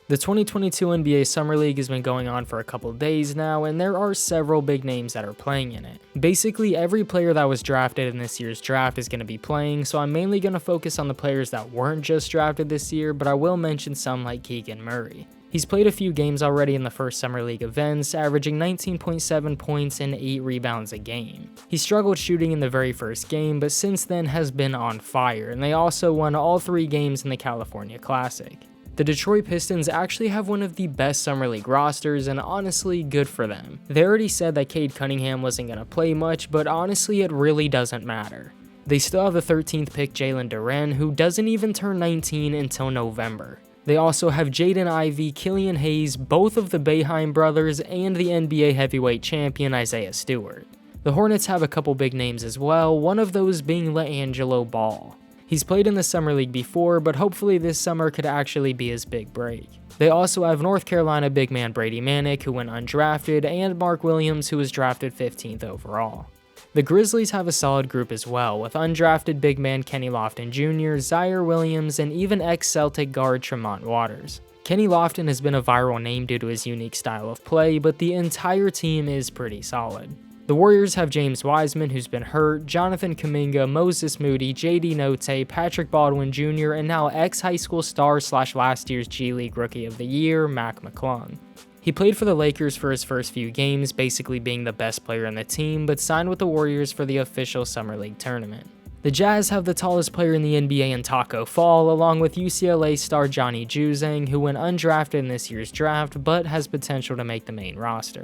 The 2022 NBA Summer League has been going on for a couple days now, and there are several big names that are playing in it. Basically, every player that was drafted in this year's draft is going to be playing, so I'm mainly going to focus on the players that weren't just drafted this year, but I will mention some like Keegan Murray. He's played a few games already in the first Summer League events, averaging 19.7 points and 8 rebounds a game. He struggled shooting in the very first game, but since then has been on fire, and they also won all 3 games in the California Classic. The Detroit Pistons actually have one of the best Summer League rosters, and honestly, good for them. They already said that Cade Cunningham wasn't going to play much, but honestly, it really doesn't matter. They still have the 13th pick Jalen Duren, who doesn't even turn 19 until November. They also have Jaden Ivey, Killian Hayes, both of the Boeheim brothers, and the NBA heavyweight champion Isaiah Stewart. The Hornets have a couple big names as well, one of those being LaAngelo Ball. He's played in the Summer League before, but hopefully this summer could actually be his big break. They also have North Carolina big man Brady Manek, who went undrafted, and Mark Williams, who was drafted 15th overall. The Grizzlies have a solid group as well, with undrafted big man Kenny Lofton Jr., Zaire Williams, and even ex-Celtic guard Tremont Waters. Kenny Lofton has been a viral name due to his unique style of play, but the entire team is pretty solid. The Warriors have James Wiseman, who's been hurt, Jonathan Kuminga, Moses Moody, JD Notae, Patrick Baldwin Jr., and now ex-high school star / last year's G League Rookie of the Year, Mac McClung. He played for the Lakers for his first few games, basically being the best player on the team, but signed with the Warriors for the official Summer League tournament. The Jazz have the tallest player in the NBA in Taco Fall, along with UCLA star Johnny Juzang, who went undrafted in this year's draft, but has potential to make the main roster.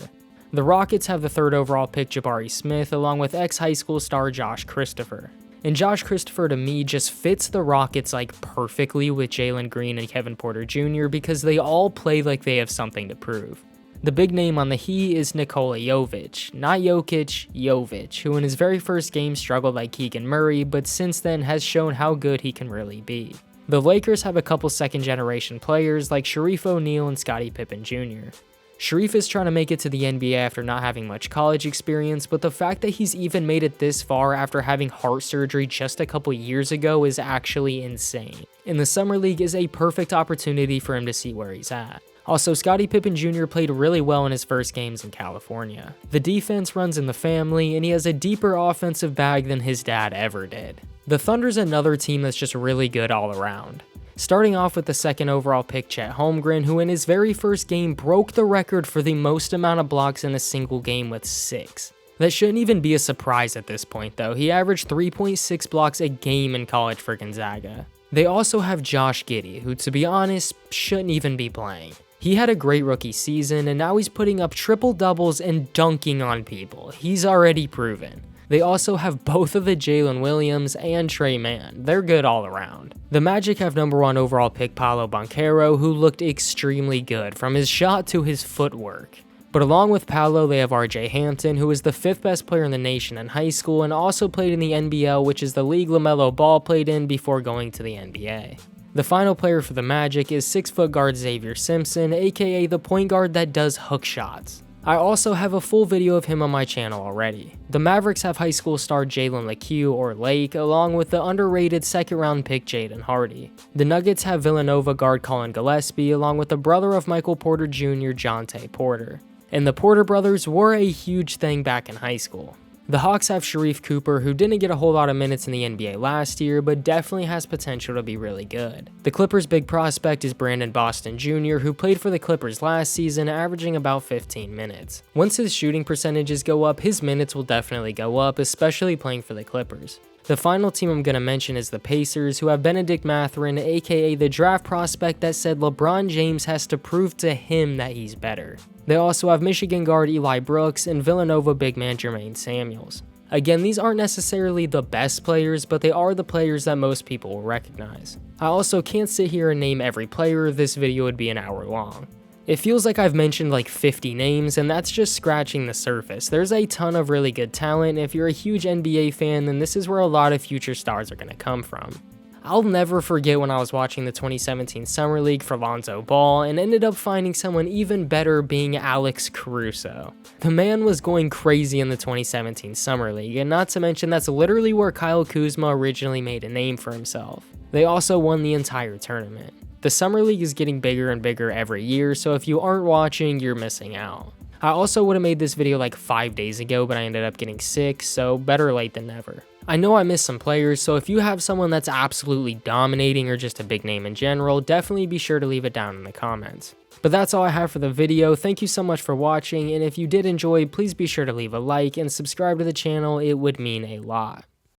The Rockets have the 3rd overall pick Jabari Smith, along with ex-high school star Josh Christopher. And Josh Christopher to me just fits the Rockets like perfectly with Jalen Green and Kevin Porter Jr. because they all play like they have something to prove. The big name on the Heat is Nikola Jovic, not Jokic, Jovic, who in his very first game struggled like Keegan Murray, but since then has shown how good he can really be. The Lakers have a couple second generation players like Sharif O'Neal and Scottie Pippen Jr. Sharif is trying to make it to the NBA after not having much college experience, but the fact that he's even made it this far after having heart surgery just a couple years ago is actually insane. And the Summer League is a perfect opportunity for him to see where he's at. Also, Scottie Pippen Jr. played really well in his first games in California. The defense runs in the family, and he has a deeper offensive bag than his dad ever did. The Thunder's another team that's just really good all around. Starting off with the 2nd overall pick Chet Holmgren, who in his very first game broke the record for the most amount of blocks in a single game with 6. That shouldn't even be a surprise at this point though, he averaged 3.6 blocks a game in college for Gonzaga. They also have Josh Giddey, who to be honest, shouldn't even be playing. He had a great rookie season, and now he's putting up triple doubles and dunking on people. He's already proven. They also have both of the Jalen Williams and Trey Mann. They're good all around. The Magic have number 1 overall pick Paolo Banchero, who looked extremely good from his shot to his footwork. But along with Paolo, they have RJ Hampton, who is the 5th best player in the nation in high school and also played in the NBL, which is the league LaMelo Ball played in before going to the NBA. The final player for the Magic is 6-foot guard Xavier Simpson, aka the point guard that does hook shots. I also have a full video of him on my channel already. The Mavericks have high school star Jalen Lecque or Lake, along with the underrated 2nd round pick Jaden Hardy. The Nuggets have Villanova guard Colin Gillespie, along with the brother of Michael Porter Jr., Jonte Porter. And the Porter brothers were a huge thing back in high school. The Hawks have Sharif Cooper, who didn't get a whole lot of minutes in the NBA last year, but definitely has potential to be really good. The Clippers' big prospect is Brandon Boston Jr., who played for the Clippers last season, averaging about 15 minutes. Once his shooting percentages go up, his minutes will definitely go up, especially playing for the Clippers. The final team I'm going to mention is the Pacers, who have Benedict Mathurin, aka the draft prospect that said LeBron James has to prove to him that he's better. They also have Michigan guard Eli Brooks and Villanova big man Jermaine Samuels. Again, these aren't necessarily the best players, but they are the players that most people will recognize. I also can't sit here and name every player, this video would be an hour long. It feels like I've mentioned like 50 names, and that's just scratching the surface. There's a ton of really good talent, and if you're a huge NBA fan, then this is where a lot of future stars are going to come from. I'll never forget when I was watching the 2017 Summer League for Lonzo Ball and ended up finding someone even better being Alex Caruso. The man was going crazy in the 2017 Summer League, and not to mention that's literally where Kyle Kuzma originally made a name for himself. They also won the entire tournament. The Summer League is getting bigger and bigger every year, so if you aren't watching, you're missing out. I also would have made this video like 5 days ago, but I ended up getting sick, so better late than never. I know I missed some players, so if you have someone that's absolutely dominating or just a big name in general, definitely be sure to leave it down in the comments. But that's all I have for the video. Thank you so much for watching, and if you did enjoy, please be sure to leave a like and subscribe to the channel. It would mean a lot.